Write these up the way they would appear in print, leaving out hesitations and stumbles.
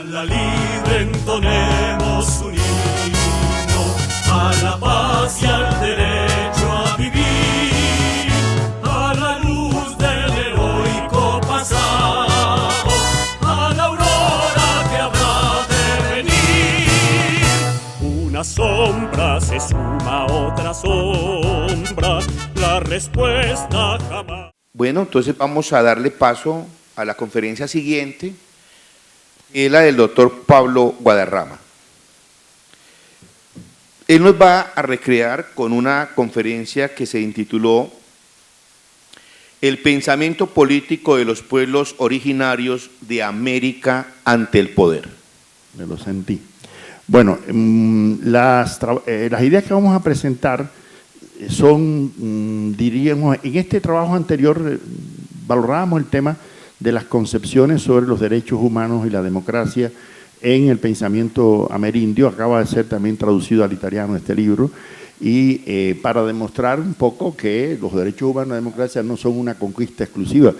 A la libre entonemos un himno, a la paz y al derecho a vivir, a la luz del heroico pasado, a la aurora que habrá de venir. Una sombra se suma a otra sombra, la respuesta jamás. Bueno, entonces vamos a darle paso a la conferencia siguiente, es la del doctor Pablo Guadarrama. Él nos va a recrear con una conferencia que se intituló El pensamiento político de los pueblos originarios de América ante el poder. Me lo sentí. Bueno, las ideas que vamos a presentar son, diríamos, en este trabajo anterior valorábamos el tema de las concepciones sobre los derechos humanos y la democracia en el pensamiento amerindio. Acaba de ser también traducido al italiano este libro, y para demostrar un poco que los derechos humanos y la democracia no son una conquista exclusiva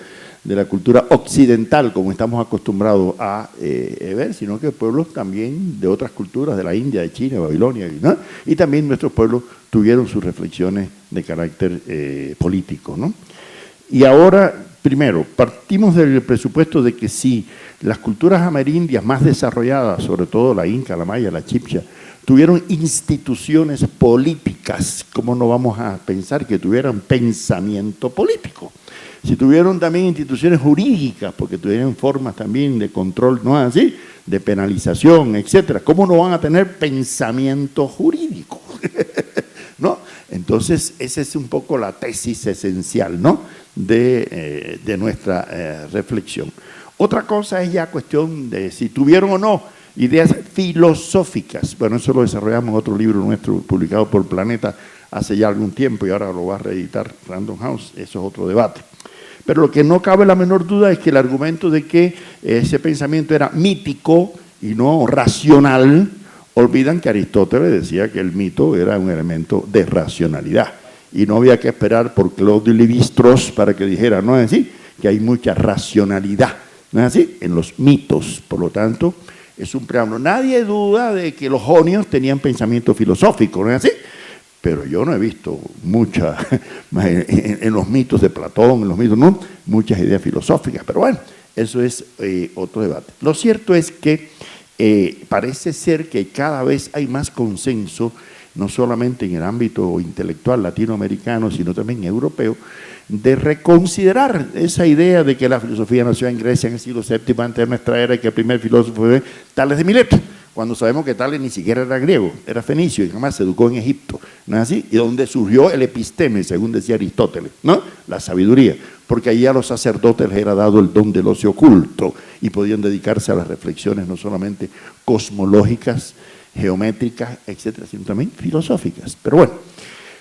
de la cultura occidental, como estamos acostumbrados a ver, sino que pueblos también de otras culturas, de la India, de China, de Babilonia, ¿no? Y también nuestros pueblos tuvieron sus reflexiones de carácter político, ¿no? Y ahora, primero, partimos del presupuesto de que si las culturas amerindias más desarrolladas, sobre todo la inca, la maya, la chibcha, tuvieron instituciones políticas, ¿cómo no vamos a pensar que tuvieran pensamiento político? Si tuvieron también instituciones jurídicas, porque tuvieron formas también de control, ¿no es así?, de penalización, etcétera, ¿cómo no van a tener pensamiento jurídico? ¿No? Entonces, esa es un poco la tesis esencial, ¿no?, de nuestra reflexión. Otra cosa es ya cuestión de si tuvieron o no ideas filosóficas. Bueno, eso lo desarrollamos en otro libro nuestro publicado por Planeta hace ya algún tiempo, y ahora lo va a reeditar Random House. Eso es otro debate. Pero lo que no cabe la menor duda es que el argumento de que ese pensamiento era mítico y no racional, olvidan que Aristóteles decía que el mito era un elemento de racionalidad, y no había que esperar por Claude Lévi-Strauss para que dijera, no es así, que hay mucha racionalidad, no es así, en los mitos. Por lo tanto, es un preámbulo. Nadie duda de que los jonios tenían pensamiento filosófico, no es así, pero yo no he visto mucha, en los mitos de Platón, en los mitos, no, muchas ideas filosóficas, pero bueno, eso es otro debate. Lo cierto es que parece ser que cada vez hay más consenso, no solamente en el ámbito intelectual latinoamericano, sino también europeo, de reconsiderar esa idea de que la filosofía nació en Grecia en el siglo VII antes de nuestra era, y que el primer filósofo fue Tales de Mileto, cuando sabemos que Tales ni siquiera era griego, era fenicio, y además se educó en Egipto, ¿no es así? Y donde surgió el episteme, según decía Aristóteles, ¿no?, la sabiduría, porque allí a los sacerdotes les era dado el don del ocio oculto y podían dedicarse a las reflexiones no solamente cosmológicas, geométricas, etcétera, sino también filosóficas. Pero bueno,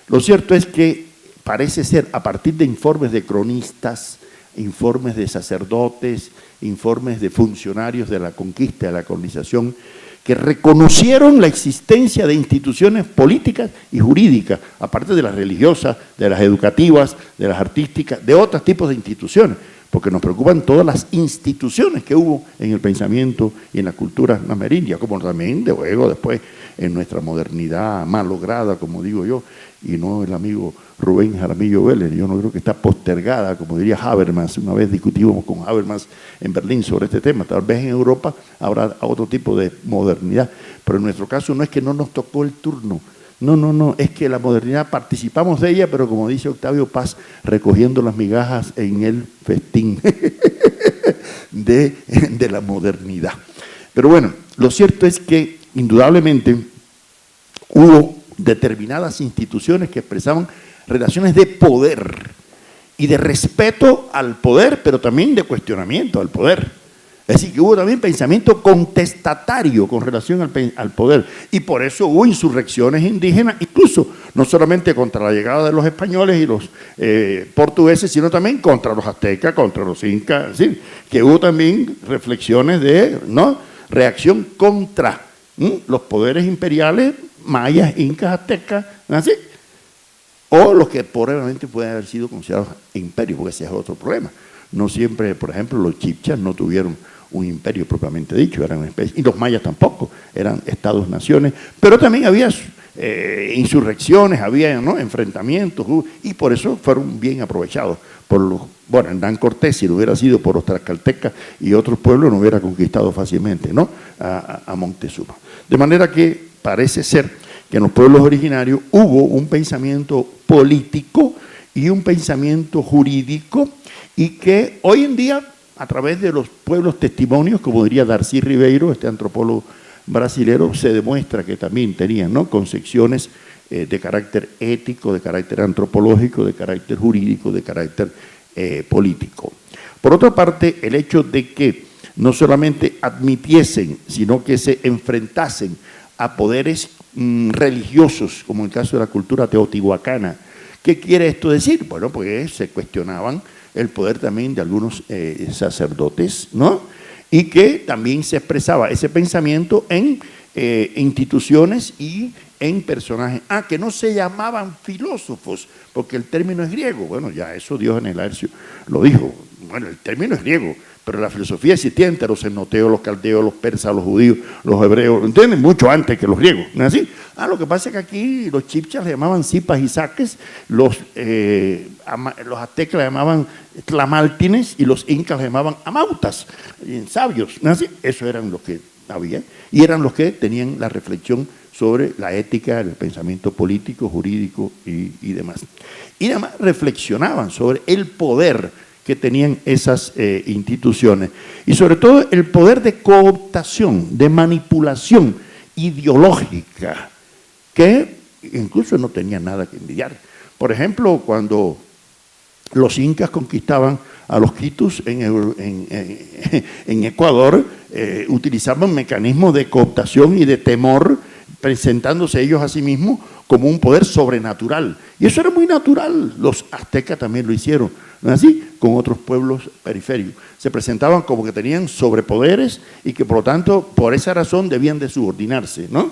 lo cierto es que parece ser, a partir de informes de cronistas, informes de sacerdotes, informes de funcionarios de la conquista, de la colonización, que reconocieron la existencia de instituciones políticas y jurídicas, aparte de las religiosas, de las educativas, de las artísticas, de otros tipos de instituciones, porque nos preocupan todas las instituciones que hubo en el pensamiento y en la cultura amerindia, como también de luego después en nuestra modernidad malograda, como digo yo, y no el amigo Rubén Jaramillo Vélez. Yo no creo que está postergada, como diría Habermas. Una vez discutimos con Habermas en Berlín sobre este tema. Tal vez en Europa habrá otro tipo de modernidad, pero en nuestro caso no es que no nos tocó el turno. No, es que la modernidad participamos de ella, pero como dice Octavio Paz, recogiendo las migajas en el festín de la modernidad. Pero bueno, lo cierto es que indudablemente hubo determinadas instituciones que expresaban relaciones de poder y de respeto al poder, pero también de cuestionamiento al poder. Es decir, que hubo también pensamiento contestatario con relación al poder, y por eso hubo insurrecciones indígenas, incluso no solamente contra la llegada de los españoles y los portugueses, sino también contra los aztecas, contra los incas, ¿sí? Que hubo también reflexiones de reacción contra los poderes imperiales mayas, incas, aztecas, ¿así? O los que probablemente pueden haber sido considerados imperios, porque ese es otro problema. No siempre, por ejemplo, los chibchas no tuvieron un imperio propiamente dicho, eran una especie, y los mayas tampoco, eran estados-naciones, pero también había insurrecciones, había, ¿no?, enfrentamientos, y por eso fueron bien aprovechados por los, bueno, Hernán Cortés, si no hubiera sido por los tlaxcaltecas y otros pueblos, no hubiera conquistado fácilmente, ¿no?, a Montezuma. De manera que parece ser que en los pueblos originarios hubo un pensamiento político y un pensamiento jurídico, y que hoy en día, a través de los pueblos testimonios, como diría Darcy Ribeiro, este antropólogo brasilero, se demuestra que también tenían, ¿no?, concepciones de carácter ético, de carácter antropológico, de carácter jurídico, de carácter político. Por otra parte, el hecho de que no solamente admitiesen, sino que se enfrentasen a poderes religiosos, como en el caso de la cultura teotihuacana. ¿Qué quiere esto decir? Bueno, pues se cuestionaban el poder también de algunos sacerdotes, ¿no?, y que también se expresaba ese pensamiento en instituciones y en personajes. Que no se llamaban filósofos, porque el término es griego. Bueno, ya eso Diógenes Laercio lo dijo. Bueno, el término es griego, pero la filosofía existía entre los cenoteos, los caldeos, los persas, los judíos, los hebreos, ¿entienden? Mucho antes que los griegos, ¿no es así? Lo que pasa es que aquí los chibchas le llamaban sipas y saques, los aztecas le llamaban tlamaltines y los incas le llamaban amautas, sabios, ¿no es así? Eso eran los que había, y eran los que tenían la reflexión sobre la ética, el pensamiento político, jurídico y demás. Y además reflexionaban sobre el poder que tenían esas instituciones, y sobre todo el poder de cooptación, de manipulación ideológica, que incluso no tenía nada que envidiar. Por ejemplo, cuando los incas conquistaban a los quitus en Ecuador, utilizaban mecanismos de cooptación y de temor, presentándose ellos a sí mismos como un poder sobrenatural. Y eso era muy natural, los aztecas también lo hicieron, ¿no es así?, con otros pueblos periféricos. Se presentaban como que tenían sobrepoderes y que por lo tanto, por esa razón debían de subordinarse, ¿no?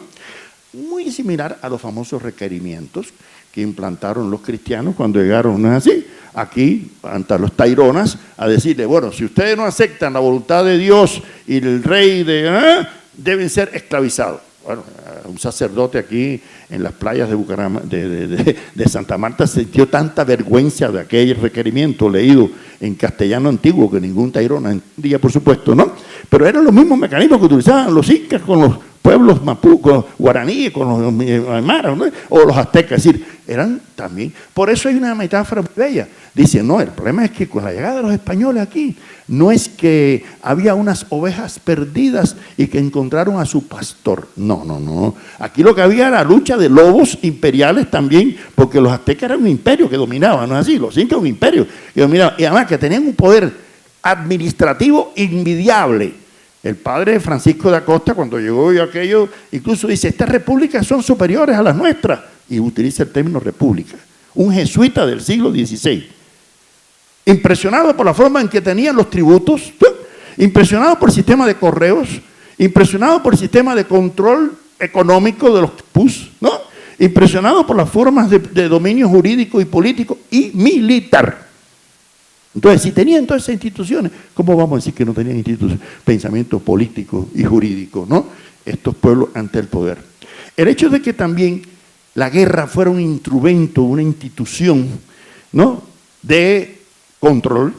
Muy similar a los famosos requerimientos que implantaron los cristianos cuando llegaron, ¿no es así?, aquí, ante los taironas, a decirle, bueno, si ustedes no aceptan la voluntad de Dios y el rey deben ser esclavizados. Bueno, un sacerdote aquí en las playas de Bucaramanga, de Santa Marta, sintió tanta vergüenza de aquel requerimiento leído en castellano antiguo que ningún tairona entendía, por supuesto, ¿no? Pero eran los mismos mecanismos que utilizaban los incas con los pueblos mapucos, guaraníes, con los aymaras, ¿no?, o los aztecas, es decir, eran también. Por eso hay una metáfora muy bella. Dice, no, el problema es que con la llegada de los españoles aquí, no es que había unas ovejas perdidas y que encontraron a su pastor. No, no, no. Aquí lo que había era lucha de lobos imperiales también, porque los aztecas eran un imperio que dominaba, ¿no es así? Los incas un imperio que dominaba, y además que tenían un poder administrativo envidiable. El padre Francisco de Acosta, cuando llegó y aquello, incluso dice, estas repúblicas son superiores a las nuestras, y utiliza el término república. Un jesuita del siglo XVI. Impresionado por la forma en que tenían los tributos, impresionado por el sistema de correos, impresionado por el sistema de control económico de los PUS, ¿no?, impresionado por las formas de dominio jurídico y político y militar. Entonces, si tenían todas esas instituciones, ¿cómo vamos a decir que no tenían instituciones? Pensamiento político y jurídico, ¿no?, estos pueblos ante el poder. El hecho de que también la guerra fuera un instrumento, una institución, ¿no?, de control,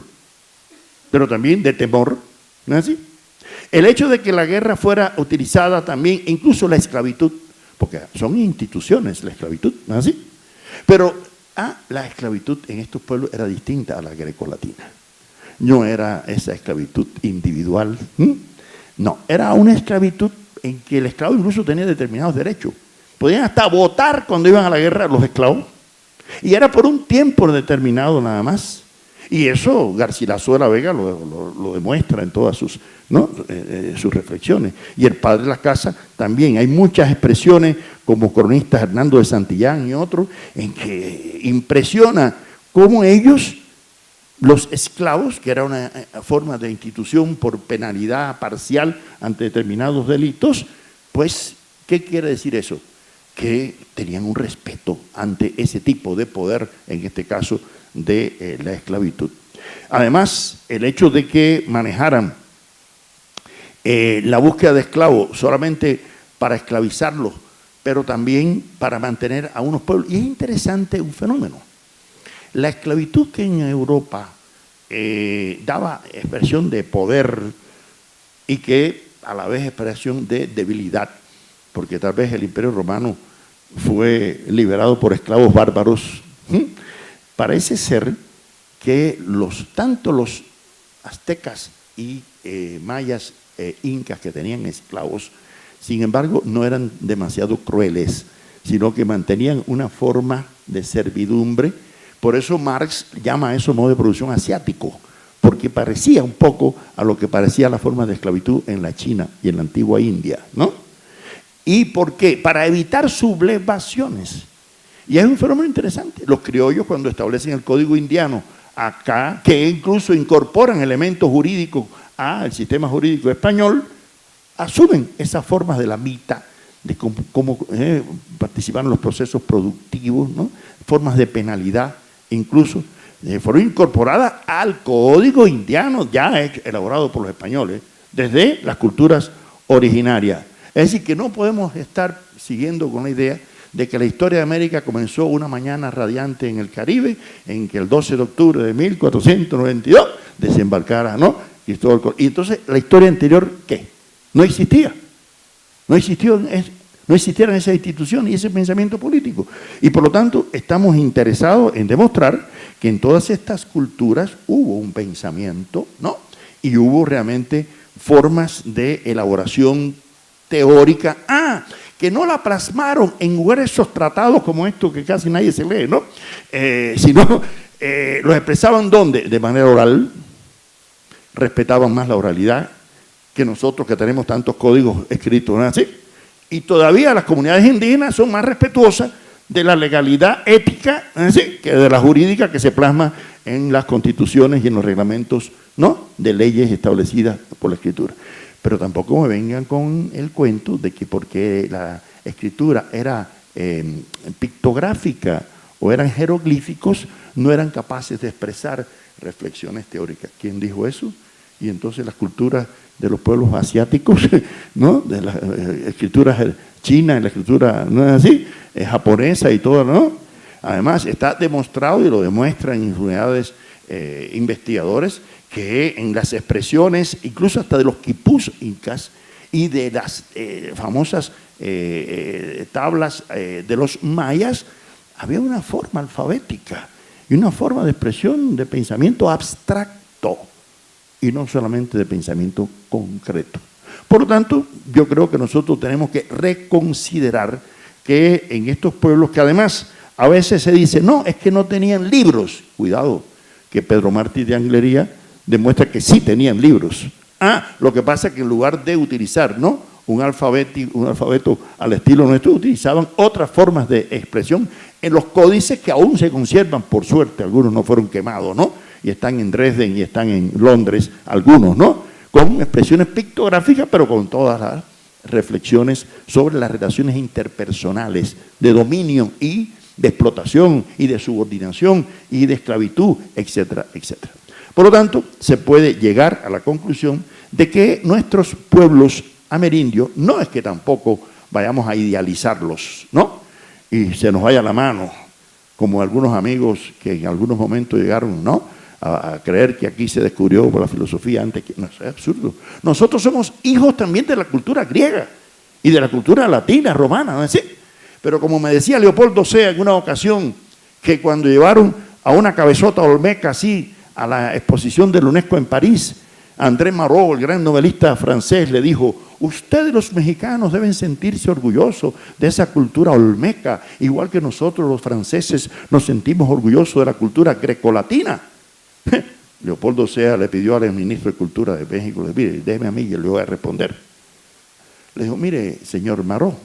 pero también de temor, ¿no es así? El hecho de que la guerra fuera utilizada también, incluso la esclavitud, porque son instituciones la esclavitud, ¿no es así? Pero la esclavitud en estos pueblos era distinta a la grecolatina. No era esa esclavitud individual, no, era una esclavitud en que el esclavo incluso tenía determinados derechos. Podían hasta votar cuando iban a la guerra los esclavos, y era por un tiempo determinado nada más. Y eso Garcilaso de la Vega lo demuestra en todas sus, ¿no?, sus reflexiones. Y el padre de la casa también. Hay muchas expresiones, como cronistas Hernando de Santillán y otros, en que impresiona cómo ellos, los esclavos, que era una forma de institución por penalidad parcial ante determinados delitos, pues, ¿qué quiere decir eso? Que tenían un respeto ante ese tipo de poder, en este caso, de la esclavitud. Además, el hecho de que manejaran la búsqueda de esclavos solamente para esclavizarlos, pero también para mantener a unos pueblos. Y es interesante un fenómeno. La esclavitud que en Europa daba expresión de poder y que a la vez expresión de debilidad, porque tal vez el Imperio Romano fue liberado por esclavos bárbaros. Parece ser que tanto los aztecas y mayas incas que tenían esclavos, sin embargo, no eran demasiado crueles, sino que mantenían una forma de servidumbre. Por eso Marx llama a eso modo de producción asiático, porque parecía un poco a lo que parecía la forma de esclavitud en la China y en la antigua India, ¿no? ¿Y por qué? Para evitar sublevaciones. Y es un fenómeno interesante. Los criollos, cuando establecen el código indiano acá, que incluso incorporan elementos jurídicos al sistema jurídico español, asumen esas formas de la mitad, de cómo participar en los procesos productivos, ¿no? Formas de penalidad, incluso fueron incorporadas al código indiano ya elaborado por los españoles, desde las culturas originarias. Es decir, que no podemos estar siguiendo con la idea de que la historia de América comenzó una mañana radiante en el Caribe, en que el 12 de octubre de 1492 desembarcara, ¿no? Y entonces, ¿la historia anterior qué? No existía. No existieron esas instituciones y ese pensamiento político. Y por lo tanto, estamos interesados en demostrar que en todas estas culturas hubo un pensamiento, ¿no? Y hubo realmente formas de elaboración teórica, que no la plasmaron en gruesos tratados como estos que casi nadie se lee, ¿no? Sino los expresaban ¿dónde? De manera oral, respetaban más la oralidad que nosotros que tenemos tantos códigos escritos, ¿no? ¿Así? Y todavía las comunidades indígenas son más respetuosas de la legalidad ética, ¿sí?, que de la jurídica que se plasma en las constituciones y en los reglamentos, ¿no?, de leyes establecidas por la escritura. Pero tampoco me vengan con el cuento de que porque la escritura era pictográfica o eran jeroglíficos, no eran capaces de expresar reflexiones teóricas. ¿Quién dijo eso? Y entonces las culturas de los pueblos asiáticos, ¿no?, de la escritura china, la escritura, ¿no es así?, japonesa y todo, ¿no? Además, está demostrado y lo demuestran unidades investigadores que en las expresiones, incluso hasta de los quipús incas y de las famosas tablas de los mayas, había una forma alfabética y una forma de expresión de pensamiento abstracto y no solamente de pensamiento concreto. Por lo tanto, yo creo que nosotros tenemos que reconsiderar que en estos pueblos que además a veces se dice, no, es que no tenían libros. Cuidado, que Pedro Martí de Anglería demuestra que sí tenían libros. Lo que pasa es que en lugar de utilizar, ¿no?, un alfabeto al estilo nuestro, utilizaban otras formas de expresión en los códices que aún se conservan, por suerte, algunos no fueron quemados, ¿no?, y están en Dresden y están en Londres, algunos, ¿no?, con expresiones pictográficas, pero con todas las reflexiones sobre las relaciones interpersonales de dominio y de explotación y de subordinación y de esclavitud, etcétera, etcétera. Por lo tanto, se puede llegar a la conclusión de que nuestros pueblos amerindios, no es que tampoco vayamos a idealizarlos, ¿no?, y se nos vaya la mano, como algunos amigos que en algunos momentos llegaron, ¿no?, a creer que aquí se descubrió por la filosofía antes que... No, eso es absurdo. Nosotros somos hijos también de la cultura griega y de la cultura latina, romana, ¿no es así? Pero como me decía Leopoldo Sea en una ocasión, que cuando llevaron a una cabezota olmeca así a la exposición de la UNESCO en París, André Malraux, el gran novelista francés, le dijo: ustedes los mexicanos deben sentirse orgullosos de esa cultura olmeca, igual que nosotros los franceses nos sentimos orgullosos de la cultura grecolatina. Leopoldo Sea le pidió al ministro de Cultura de México, le dijo: mire, déjeme a mí y le voy a responder. Le dijo: mire, señor Malraux,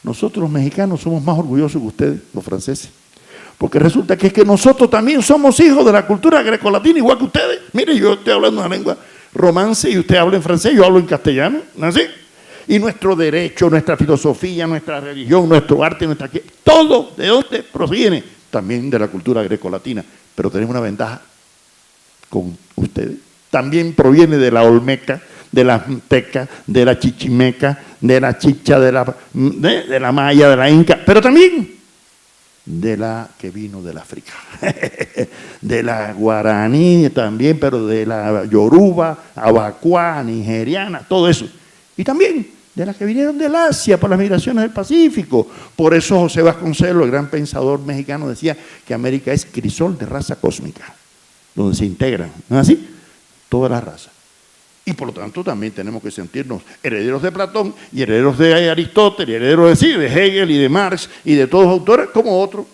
nosotros los mexicanos somos más orgullosos que ustedes, los franceses, porque resulta que es que nosotros también somos hijos de la cultura grecolatina igual que ustedes. Mire, yo estoy hablando una lengua romance y usted habla en francés, yo hablo en castellano, ¿no es así? Y nuestro derecho, nuestra filosofía, nuestra religión, nuestro arte, todo, ¿de dónde proviene? También de la cultura grecolatina, pero tenemos una ventaja con ustedes. También proviene de la olmeca, de la azteca, de la chichimeca, de la chicha, de la maya, de la inca, pero también de la que vino del África, de la guaraní también, pero de la yoruba, abacuá, nigeriana, todo eso. Y también de las que vinieron del Asia por las migraciones del Pacífico. Por eso José Vasconcelos, el gran pensador mexicano, decía que América es crisol de raza cósmica, donde se integran, ¿no es así? Todas las razas. Y por lo tanto también tenemos que sentirnos herederos de Platón y herederos de Aristóteles, y herederos de Hegel y de Marx y de todos los autores como otro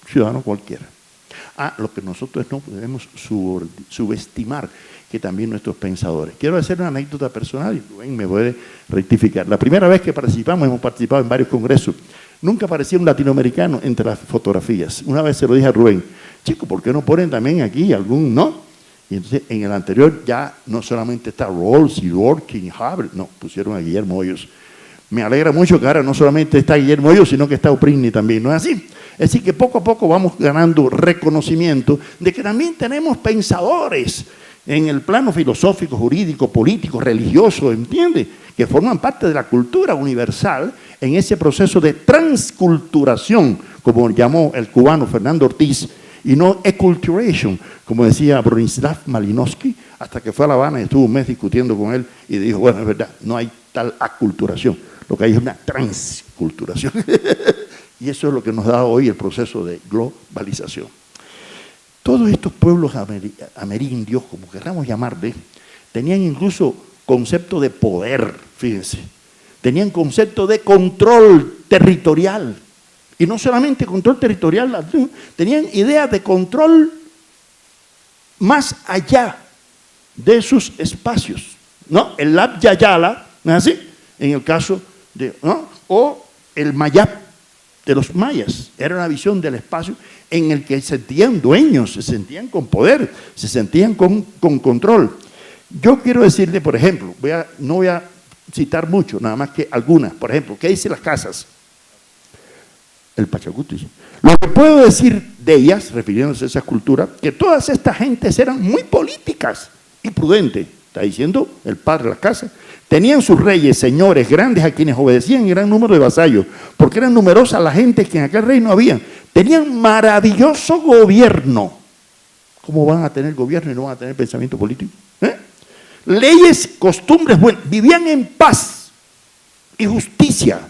ciudadano cualquiera. Lo que nosotros no debemos subestimar, que también nuestros pensadores. Quiero hacer una anécdota personal y Rubén me puede rectificar. La primera vez que participamos, hemos participado en varios congresos, nunca aparecía un latinoamericano entre las fotografías. Una vez se lo dije a Rubén, chico, ¿por qué no ponen también aquí algún, no? Y entonces en el anterior ya no solamente está Rawls y Dworkin y Haber, no, pusieron a Guillermo Hoyos. Me alegra mucho que ahora no solamente está Guillermo Hoyos, sino que está Oprini también, ¿no es así? Es decir, que poco a poco vamos ganando reconocimiento de que también tenemos pensadores en el plano filosófico, jurídico, político, religioso, ¿entiende? Que forman parte de la cultura universal en ese proceso de transculturación, como llamó el cubano Fernando Ortiz, y no eculturation, como decía Bronislav Malinowski, hasta que fue a La Habana y estuvo un mes discutiendo con él y dijo, bueno, es verdad, no hay tal aculturación, lo que hay es una transculturación. Y eso es lo que nos da hoy el proceso de globalización. Todos estos pueblos amerindios, como queramos llamarle, tenían incluso concepto de poder, fíjense, tenían concepto de control territorial. Y no solamente control territorial, tenían ideas de control más allá de sus espacios, ¿no? El Lab Yayala, ¿no es así? En el caso de, ¿no? O el Mayap de los mayas, era una visión del espacio en el que se sentían dueños, se sentían con poder, se sentían con control. Yo quiero decirle, por ejemplo, no voy a citar mucho, nada más que algunas. Por ejemplo, ¿qué dicen las casas? El Pachacuti. Lo que puedo decir de ellas, refiriéndose a esa cultura, que todas estas gentes eran muy políticas y prudentes. Está diciendo el padre de la casa. Tenían sus reyes, señores, grandes a quienes obedecían en gran número de vasallos, porque eran numerosas las gentes que en aquel reino había. Tenían maravilloso gobierno. ¿Cómo van a tener gobierno y no van a tener pensamiento político? Leyes, costumbres buenas. Vivían en paz y justicia.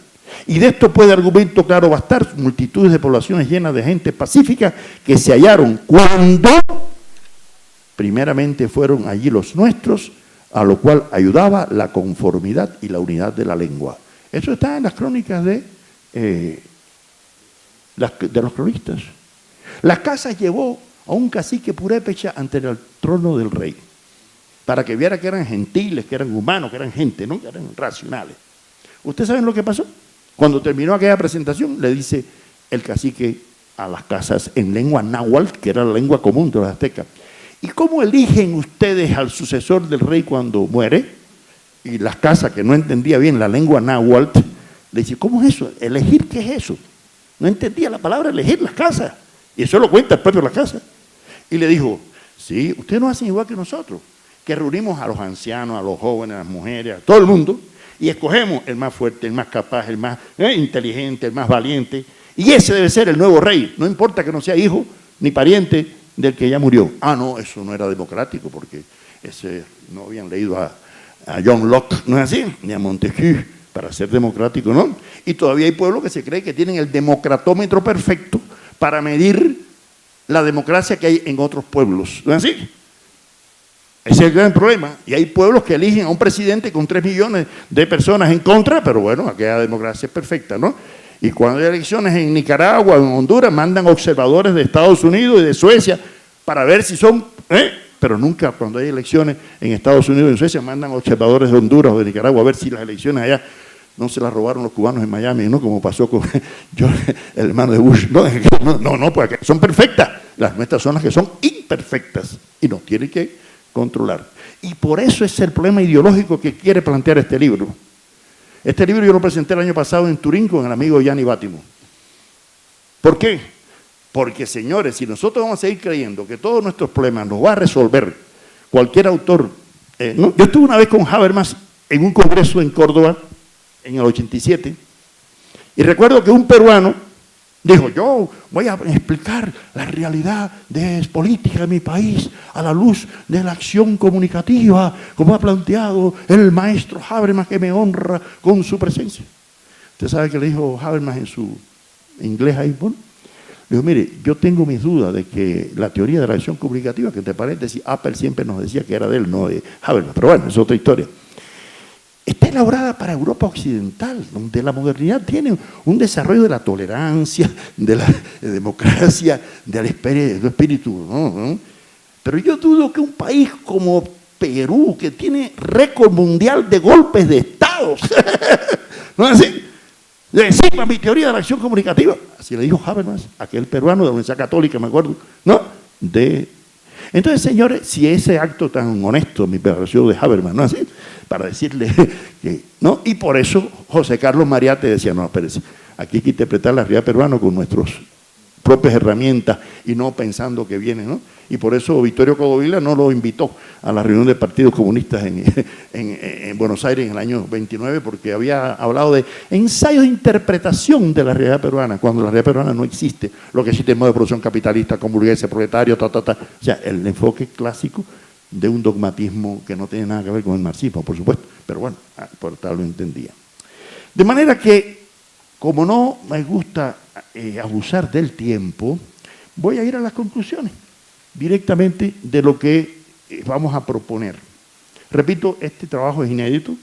Y de esto puede argumento claro bastar multitudes de poblaciones llenas de gente pacífica que se hallaron cuando primeramente fueron allí los nuestros, a lo cual ayudaba la conformidad y la unidad de la lengua. Eso está en las crónicas de los cronistas. Las casas llevó a un cacique purépecha ante el trono del rey, para que viera que eran gentiles, que eran humanos, que eran gente, ¿no? Que eran racionales. ¿Ustedes saben lo que pasó? Cuando terminó aquella presentación, le dice el cacique a las casas en lengua náhuatl, que era la lengua común de los aztecas, ¿y cómo eligen ustedes al sucesor del rey cuando muere? Y las casas, que no entendía bien la lengua náhuatl, le dice, ¿cómo es eso? ¿Elegir qué es eso? No entendía la palabra elegir las casas. Y eso lo cuenta el propio Las Casas. Y le dijo, sí, ustedes no hacen igual que nosotros, que reunimos a los ancianos, a los jóvenes, a las mujeres, a todo el mundo, y escogemos el más fuerte, el más capaz, el más inteligente, el más valiente, y ese debe ser el nuevo rey, no importa que no sea hijo ni pariente del que ya murió. No, eso no era democrático, porque no habían leído a John Locke, ¿no es así? Ni a Montesquieu, para ser democrático, ¿no? Y todavía hay pueblos que se cree que tienen el democratómetro perfecto para medir la democracia que hay en otros pueblos, ¿no es así? Ese es el gran problema. Y hay pueblos que eligen a un presidente con 3 millones de personas en contra, pero bueno, aquella democracia es perfecta, ¿no? Y cuando hay elecciones en Nicaragua, en Honduras, mandan observadores de Estados Unidos y de Suecia para ver si son... Pero nunca cuando hay elecciones en Estados Unidos y en Suecia mandan observadores de Honduras o de Nicaragua a ver si las elecciones allá no se las robaron los cubanos en Miami, ¿no? Como pasó con el hermano de Bush. No, pues son perfectas. Las nuestras son las que son imperfectas y nos tienen que controlar. Y por eso es el problema ideológico que quiere plantear este libro. Este libro yo lo presenté el año pasado en Turín con el amigo Gianni Bátimo. ¿Por qué? Porque, señores, si nosotros vamos a seguir creyendo que todos nuestros problemas nos va a resolver cualquier autor ¿no? Yo estuve una vez con Habermas en un congreso en Córdoba, en el 87, y recuerdo que un peruano dijo, yo voy a explicar la realidad política de mi país a la luz de la acción comunicativa, como ha planteado el maestro Habermas, que me honra con su presencia. ¿Usted sabe qué le dijo Habermas en su inglés ahí? Bueno, le dijo, mire, yo tengo mis dudas de que la teoría de la acción comunicativa, que entre paréntesis Apple siempre nos decía que era de él, no de Habermas, pero bueno, es otra historia, está elaborada para Europa Occidental, donde la modernidad tiene un desarrollo de la tolerancia, de la democracia, del espíritu, ¿no? Pero yo dudo que un país como Perú, que tiene récord mundial de golpes de Estado, ¿no es así? Encima mi teoría de la acción comunicativa, así le dijo Habermas, aquel peruano de la Universidad Católica, me acuerdo, ¿no? Entonces, señores, si ese acto tan honesto, mi pareció de Habermas, ¿no es así? Para decirle que, ¿no? Y por eso José Carlos Mariate decía, no, espérese, aquí hay que interpretar la realidad peruana con nuestras propias herramientas y no pensando que viene, ¿no? Y por eso Vittorio Codovilla no lo invitó a la reunión del Partido Comunista en Buenos Aires en el año 29, porque había hablado de ensayos de interpretación de la realidad peruana, cuando la realidad peruana no existe, lo que existe es modo de producción capitalista, con burgueses, proletario, O sea, el enfoque clásico de un dogmatismo que no tiene nada que ver con el marxismo, por supuesto, pero bueno, por tal lo entendía. De manera que, como no me gusta abusar del tiempo, voy a ir a las conclusiones directamente de lo que vamos a proponer. Repito, este trabajo es inédito,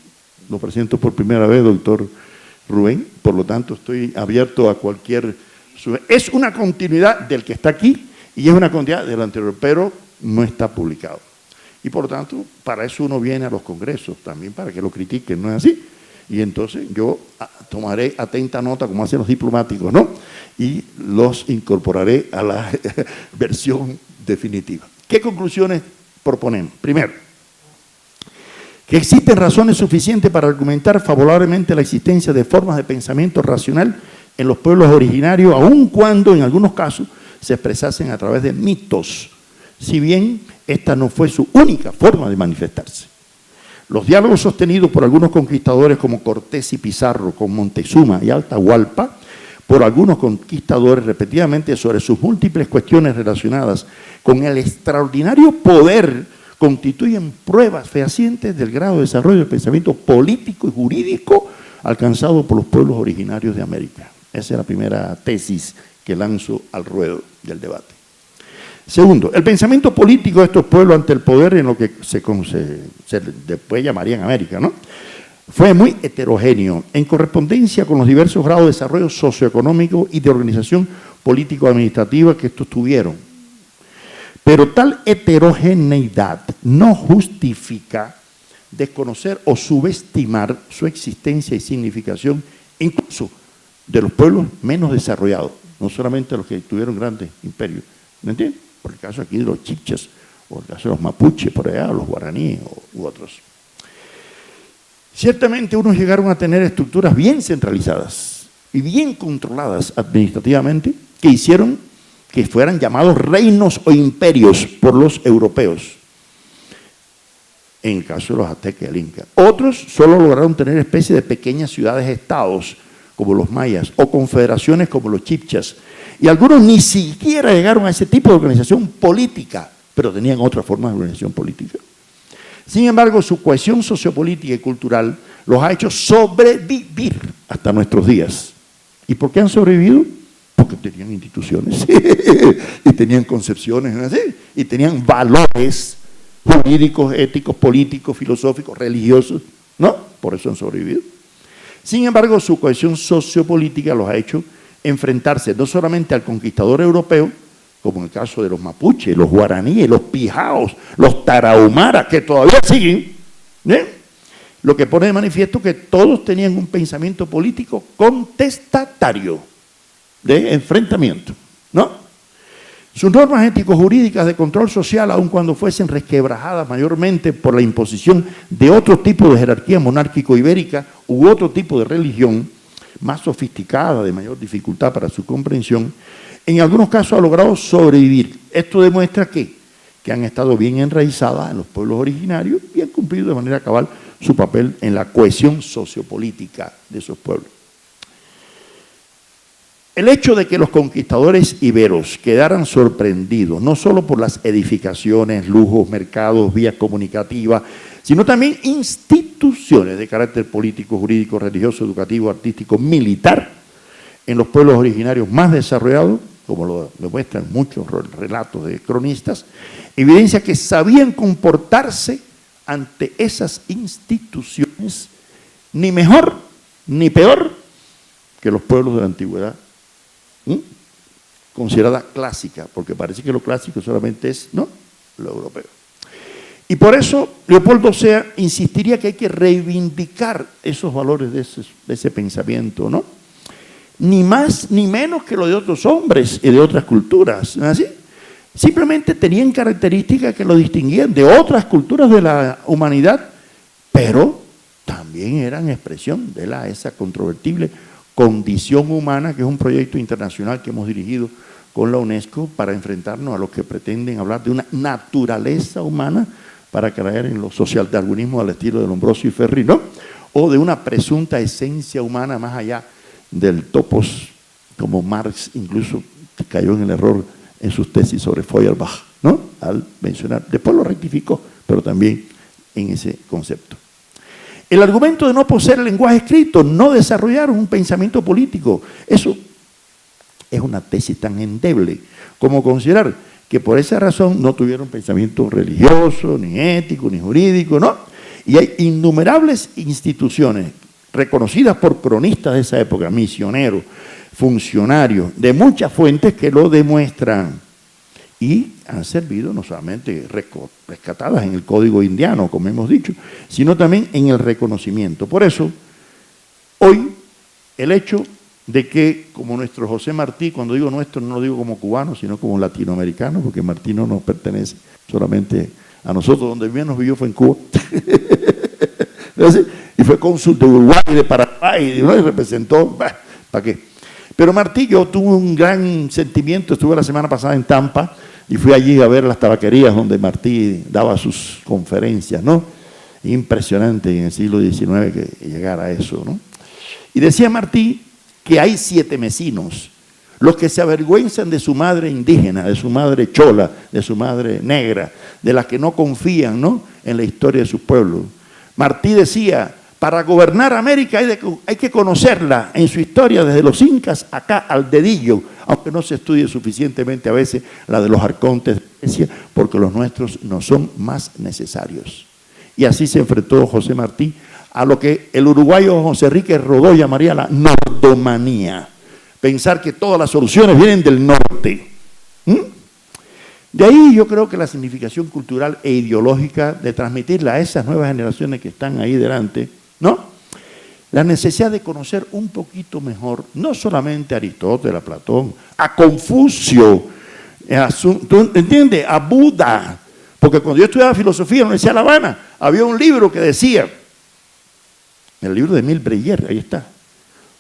lo presento por primera vez, doctor Rubén, por lo tanto estoy abierto a cualquier... Es una continuidad del que está aquí y es una continuidad del anterior, pero no está publicado. Y por lo tanto, para eso uno viene a los congresos también, para que lo critiquen, ¿no es así? Y entonces yo tomaré atenta nota, como hacen los diplomáticos, ¿no? Y los incorporaré a la versión definitiva. ¿Qué conclusiones proponemos? Primero, que existen razones suficientes para argumentar favorablemente la existencia de formas de pensamiento racional en los pueblos originarios, aun cuando en algunos casos se expresasen a través de mitos, si bien esta no fue su única forma de manifestarse. Los diálogos sostenidos por algunos conquistadores como Cortés y Pizarro con Montezuma y Atahualpa, por algunos conquistadores repetidamente sobre sus múltiples cuestiones relacionadas con el extraordinario poder, constituyen pruebas fehacientes del grado de desarrollo del pensamiento político y jurídico alcanzado por los pueblos originarios de América. Esa es la primera tesis que lanzo al ruedo del debate. Segundo, el pensamiento político de estos pueblos ante el poder en lo que se después llamarían América, ¿no? Fue muy heterogéneo, en correspondencia con los diversos grados de desarrollo socioeconómico y de organización político-administrativa que estos tuvieron. Pero tal heterogeneidad no justifica desconocer o subestimar su existencia y significación, incluso de los pueblos menos desarrollados, no solamente los que tuvieron grandes imperios, ¿me entiendes? Por el caso aquí de los chichas, o el caso de los mapuches por allá, o los guaraníes u otros. Ciertamente unos llegaron a tener estructuras bien centralizadas y bien controladas administrativamente, que hicieron que fueran llamados reinos o imperios por los europeos, en el caso de los aztecas y el inca. Otros solo lograron tener especies de pequeñas ciudades-estados, como los mayas, o confederaciones como los chipchas, y algunos ni siquiera llegaron a ese tipo de organización política, pero tenían otra forma de organización política. Sin embargo, su cohesión sociopolítica y cultural los ha hecho sobrevivir hasta nuestros días. ¿Y por qué han sobrevivido? Porque tenían instituciones y tenían concepciones, ¿no? Y tenían valores jurídicos, éticos, políticos, filosóficos, religiosos, ¿no? Por eso han sobrevivido. Sin embargo, su cohesión sociopolítica los ha hecho enfrentarse no solamente al conquistador europeo, como en el caso de los mapuches, los guaraníes, los pijaos, los tarahumaras, que todavía siguen, lo que pone de manifiesto que todos tenían un pensamiento político contestatario, de enfrentamiento, ¿no? Sus normas ético-jurídicas de control social, aun cuando fuesen resquebrajadas mayormente por la imposición de otro tipo de jerarquía monárquico-ibérica u otro tipo de religión, más sofisticada, de mayor dificultad para su comprensión, en algunos casos ha logrado sobrevivir. Esto demuestra que que han estado bien enraizadas en los pueblos originarios y han cumplido de manera cabal su papel en la cohesión sociopolítica de esos pueblos. El hecho de que los conquistadores iberos quedaran sorprendidos, no solo por las edificaciones, lujos, mercados, vías comunicativas, sino también instituciones de carácter político, jurídico, religioso, educativo, artístico, militar, en los pueblos originarios más desarrollados, como lo demuestran muchos relatos de cronistas, evidencia que sabían comportarse ante esas instituciones ni mejor ni peor que los pueblos de la antigüedad, considerada clásica, porque parece que lo clásico solamente es, ¿no?, lo europeo. Y por eso Leopoldo Sea insistiría que hay que reivindicar esos valores de ese pensamiento, ¿no? Ni más ni menos que lo de otros hombres y de otras culturas, ¿no es así? Simplemente tenían características que lo distinguían de otras culturas de la humanidad, pero también eran expresión de esa controvertible condición humana, que es un proyecto internacional que hemos dirigido con la UNESCO para enfrentarnos a los que pretenden hablar de una naturaleza humana para caer en los socialdarwinismos al estilo de Lombroso y Ferri, ¿no? O de una presunta esencia humana más allá del topos, como Marx incluso cayó en el error en sus tesis sobre Feuerbach, ¿no?, al mencionar, después lo rectificó, pero también en ese concepto. El argumento de no poseer el lenguaje escrito, no desarrollar un pensamiento político, eso es una tesis tan endeble como considerar que por esa razón no tuvieron pensamiento religioso, ni ético, ni jurídico, ¿no? Y hay innumerables instituciones reconocidas por cronistas de esa época, misioneros, funcionarios, de muchas fuentes que lo demuestran y han servido no solamente rescatadas en el código indiano, como hemos dicho, sino también en el reconocimiento. Por eso, hoy, el hecho de que, como nuestro José Martí, cuando digo nuestro, no lo digo como cubano, sino como latinoamericano, porque Martí no nos pertenece solamente a nosotros, donde menos vivió fue en Cuba. Y fue cónsul de Uruguay, de Paraguay, ¿no?, y representó, ¿para qué? Pero Martí, yo tuve un gran sentimiento, estuve la semana pasada en Tampa y fui allí a ver las tabaquerías donde Martí daba sus conferencias, ¿no? Impresionante en el siglo XIX que llegara a eso, ¿no? Y decía Martí que hay 7 mesinos, los que se avergüenzan de su madre indígena, de su madre chola, de su madre negra, de las que no confían, ¿no?, en la historia de su pueblo. Martí decía, para gobernar América hay que conocerla en su historia desde los incas acá al dedillo, aunque no se estudie suficientemente a veces la de los arcontes de Grecia, porque los nuestros no son más necesarios. Y así se enfrentó José Martí a lo que el uruguayo José Enrique Rodó llamaría la nordomanía, pensar que todas las soluciones vienen del norte. De ahí yo creo que la significación cultural e ideológica de transmitirla a esas nuevas generaciones que están ahí delante, ¿no?, la necesidad de conocer un poquito mejor, no solamente a Aristóteles, a Platón, a Confucio, ¿tú entiendes?, a Buda, porque cuando yo estudiaba filosofía en la Universidad de La Habana, había un libro que decía, el libro de Emile Breyer, ahí está,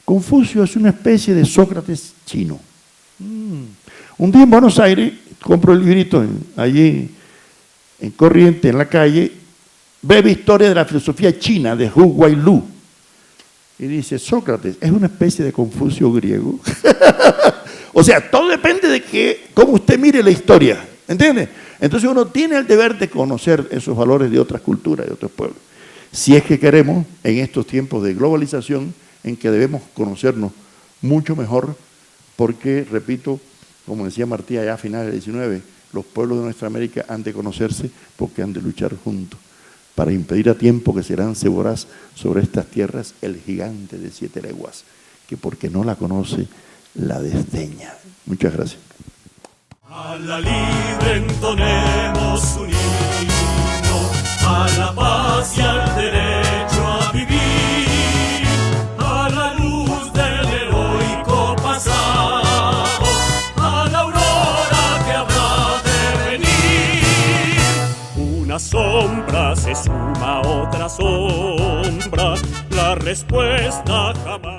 Confucio es una especie de Sócrates chino. Un día en Buenos Aires, compro el librito allí en Corriente, en la calle, breve historia de la filosofía china de Hu Guailu. Y dice, Sócrates es una especie de Confucio griego. O sea, todo depende de cómo usted mire la historia, ¿entiende? Entonces uno tiene el deber de conocer esos valores de otras culturas, de otros pueblos. Si es que queremos, en estos tiempos de globalización, en que debemos conocernos mucho mejor, porque, repito, como decía Martí allá a finales del 19, los pueblos de nuestra América han de conocerse porque han de luchar juntos para impedir a tiempo que se lance voraz sobre estas tierras el gigante de 7 leguas, que porque no la conoce, la desdeña. Muchas gracias. A la libre entonemos un himno, a la paz y al derecho a vivir, a la luz del heroico pasado, a la aurora que habrá de venir. Una sombra se suma a otra sombra, la respuesta jamás.